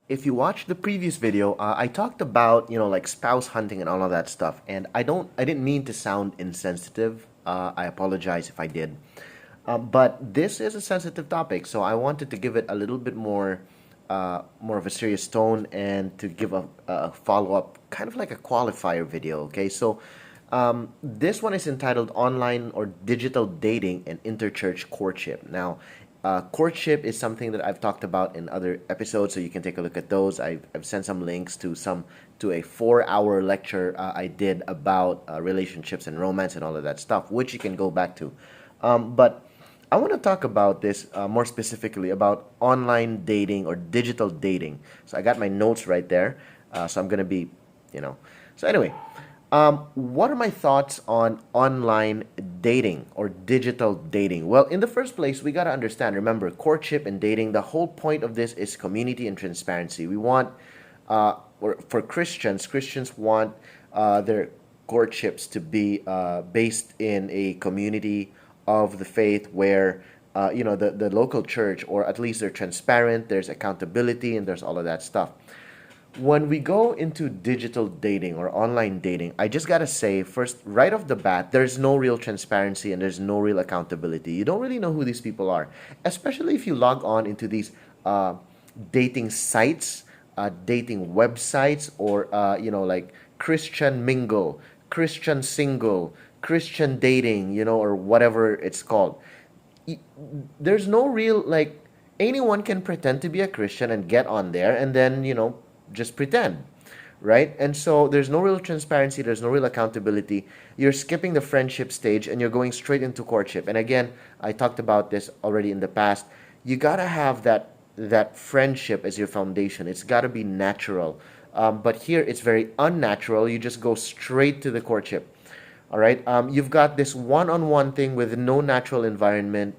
If you watched the previous video, I talked about, like spouse hunting and all of that stuff. And I didn't mean to sound insensitive. I apologize if I did. But this is a sensitive topic, so I wanted to give it a little bit more of a serious tone and to give a follow-up, kind of like a qualifier video, okay? So this one is entitled Online or Digital Dating and Interchurch Courtship. Now, courtship is something that I've talked about in other episodes, so you can take a look at those. I've sent some links to a 4-hour lecture I did about relationships and romance and all of that stuff, which you can go back to. But I want to talk about this more specifically about online dating or digital dating. So I got my notes right there. So I'm going to be, you know. So anyway, what are my thoughts on online dating or digital dating? Well, in the first place, we got to understand, remember, courtship and dating, the whole point of this is community and transparency. We want, or for Christians want their courtships to be based in a community of the faith where the local church, or at least they're transparent, there's accountability, and there's all of that stuff. When we go into digital dating or online dating, I just gotta say, first, right off the bat, there's no real transparency and there's no real accountability. You don't really know who these people are, especially if you log on into these dating sites, dating websites, or like Christian Mingle, Christian Single, Christian Dating, or whatever it's called. There's no real, like, anyone can pretend to be a Christian and get on there and then just pretend, right? And so there's no real transparency, there's no real accountability. You're skipping the friendship stage and you're going straight into courtship. And again, I talked about this already in the past. You gotta have that friendship as your foundation. It's gotta be natural. But here it's very unnatural. You just go straight to the courtship. All right. You've got this one-on-one thing with no natural environment.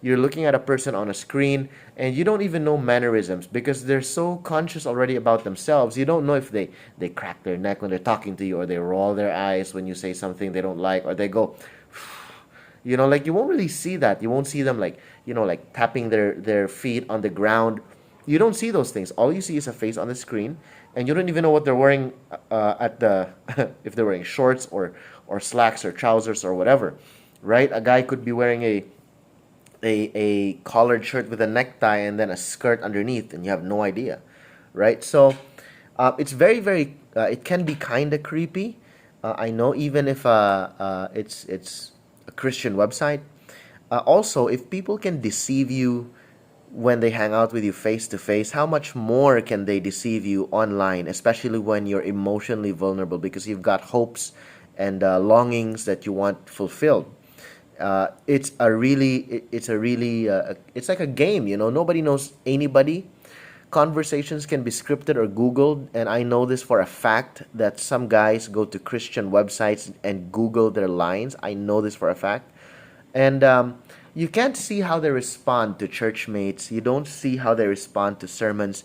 You're looking at a person on a screen and you don't even know mannerisms because they're so conscious already about themselves. You don't know if they crack their neck when they're talking to you, or they roll their eyes when you say something they don't like, or they go, like, you won't really see that. You won't see them, like, like tapping their feet on the ground. You don't see those things. All you see is a face on the screen, and you don't even know what they're wearing at the if they're wearing shorts or slacks or trousers or whatever, right? A guy could be wearing a collared shirt with a necktie and then a skirt underneath, and you have no idea, right? So it's very it can be kind of creepy. I know, even if it's a Christian website. Also, if people can deceive you when they hang out with you face to face, how much more can they deceive you online, especially when you're emotionally vulnerable because you've got hopes and longings that you want fulfilled. It's like a game. Nobody knows anybody. Conversations can be scripted or Googled, and I know this for a fact that some guys go to Christian websites and Google their lines. I know this for a fact. And you can't see how they respond to church mates. You don't see how they respond to sermons.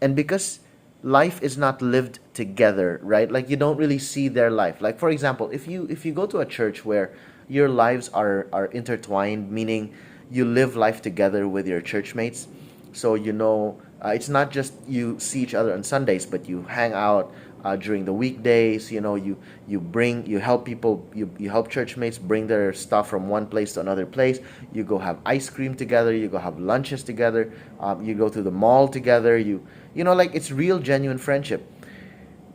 And because life is not lived together, right? Like, you don't really see their life. Like, for example, if you go to a church where your lives are intertwined, meaning you live life together with your church mates, so it's not just you see each other on Sundays, but you hang out during the weekdays. You help people, you help church mates bring their stuff from one place to another place. You go have ice cream together, you go have lunches together, you go to the mall together. Like, it's real genuine friendship.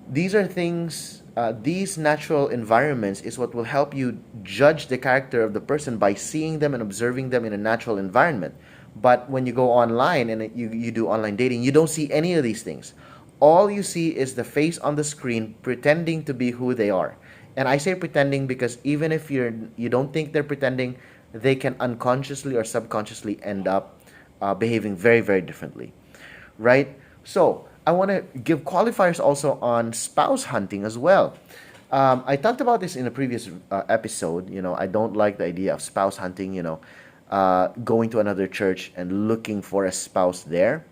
These are things, these natural environments is what will help you judge the character of the person by seeing them and observing them in a natural environment. But when you go online and you do online dating, you don't see any of these things. All you see is the face on the screen pretending to be who they are. And I say pretending because even if you don't think they're pretending, they can unconsciously or subconsciously end up behaving very, very differently, right? So I want to give qualifiers also on spouse hunting as well. I talked about this in a previous episode. I don't like the idea of spouse hunting, going to another church and looking for a spouse there.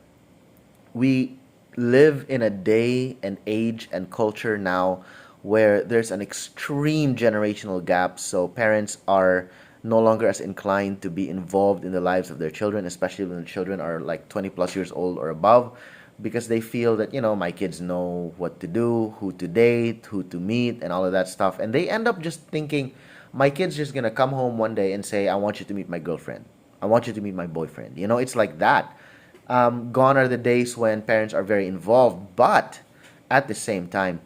We live in a day and age and culture now where there's an extreme generational gap. So parents are no longer as inclined to be involved in the lives of their children, especially when the children are like 20 plus years old or above. because they feel that, my kids know what to do, who to date, who to meet, and all of that stuff. And they end up just thinking, my kid's just gonna come home one day and say, I want you to meet my girlfriend. I want you to meet my boyfriend. It's like that. Gone are the days when parents are very involved, but at the same time,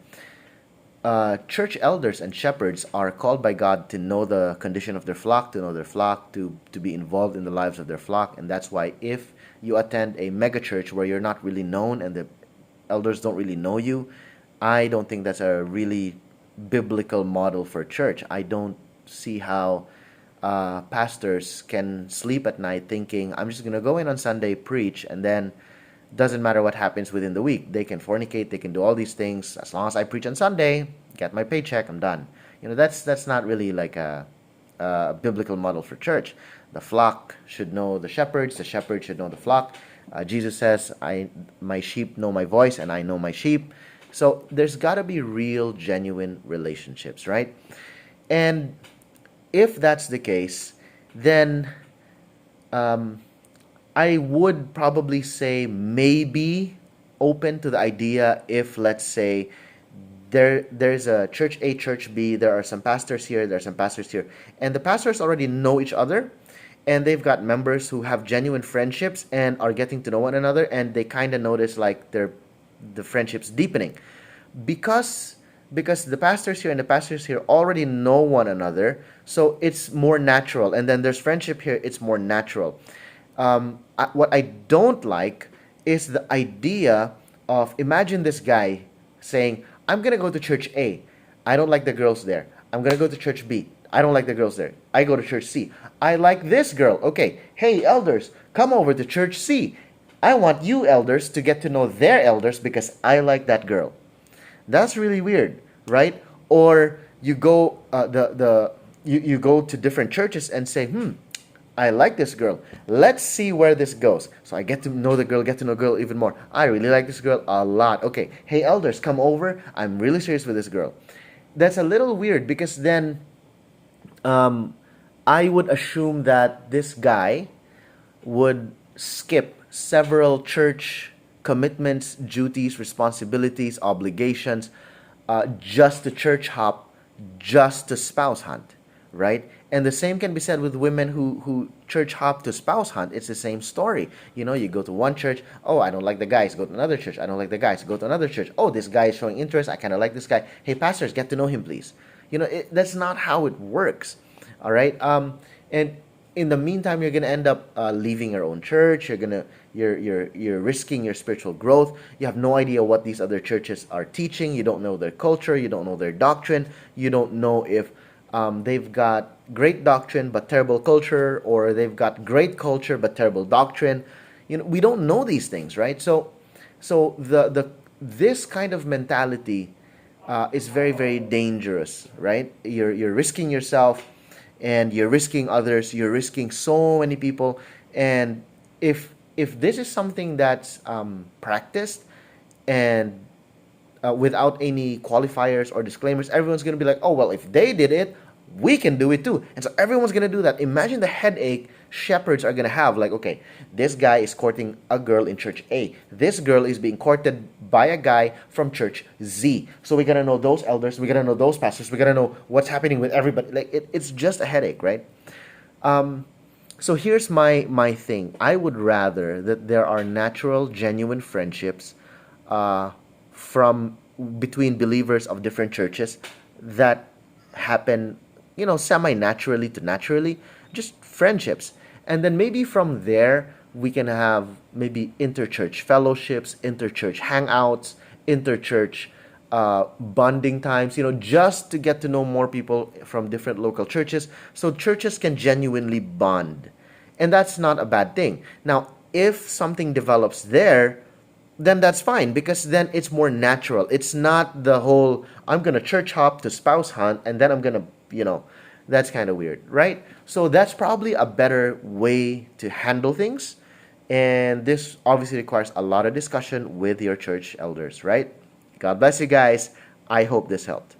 church elders and shepherds are called by God to know the condition of their flock, to know their flock, to be involved in the lives of their flock. And that's why if you attend a mega church where you're not really known and the elders don't really know you, I don't think that's a really biblical model for church. I don't see how pastors can sleep at night thinking, I'm just going to go in on Sunday, preach, and then doesn't matter what happens within the week. They can fornicate, they can do all these things. As long as I preach on Sunday, get my paycheck, I'm done. That's not really like a biblical model for church. The flock should know the shepherds should know the flock. Jesus says, my sheep know my voice, and I know my sheep. So there's got to be real, genuine relationships, right? And if that's the case, then I would probably say maybe open to the idea if, let's say, there's a church A, church B, there are some pastors here, there are some pastors here, and the pastors already know each other, and they've got members who have genuine friendships and are getting to know one another, and they kind of notice like the friendships deepening because the pastors here and the pastors here already know one another, so it's more natural. And then there's friendship here, it's more natural. What I don't like is the idea of, imagine this guy saying, I'm going to go to church A. I don't like the girls there. I'm going to go to church B. I don't like the girls there. I go to church C. I like this girl. Okay, hey, elders, come over to church C. I want you elders to get to know their elders because I like that girl. That's really weird, right? Or you go you go to different churches and say, I like this girl. Let's see where this goes. So I get to know the girl, get to know the girl even more. I really like this girl a lot. Okay, hey elders, come over. I'm really serious with this girl. That's a little weird because then I would assume that this guy would skip several church commitments, duties, responsibilities, obligations, just to church hop, just to spouse hunt, right? And the same can be said with women who church hop to spouse hunt. It's the same story. You go to one church, oh, I don't like the guys, go to another church. I don't like the guys, go to another church. Oh, this guy is showing interest, I kind of like this guy. Hey, pastors, get to know him, please. That's not how it works, all right? And in the meantime, you're gonna end up leaving your own church. You're risking your spiritual growth. You have no idea what these other churches are teaching. You don't know their culture. You don't know their doctrine. You don't know if they've got great doctrine but terrible culture, or they've got great culture but terrible doctrine. We don't know these things, right? So this kind of mentality is very, very dangerous, right? You're risking yourself, and you're risking others. You're risking so many people, and if this is something that's practiced and without any qualifiers or disclaimers, everyone's going to be like, oh, well, if they did it, we can do it too. And so everyone's going to do that. Imagine the headache shepherds are going to have. Like, okay, this guy is courting a girl in church A. This girl is being courted by a guy from church Z. So we got to know those elders. We got to know those pastors. We got to know what's happening with everybody. Like, it's just a headache, right? So here's my thing. I would rather that there are natural, genuine friendships from between believers of different churches that happen, semi-naturally to naturally, just friendships. And then maybe from there, we can have maybe interchurch fellowships, interchurch hangouts, interchurch bonding times, just to get to know more people from different local churches, so churches can genuinely bond. And that's not a bad thing. Now, if something develops there, then that's fine, because then it's more natural. It's not the whole, I'm going to church hop to spouse hunt, and then I'm going to, that's kind of weird, right? So that's probably a better way to handle things. And this obviously requires a lot of discussion with your church elders, right? God bless you guys. I hope this helped.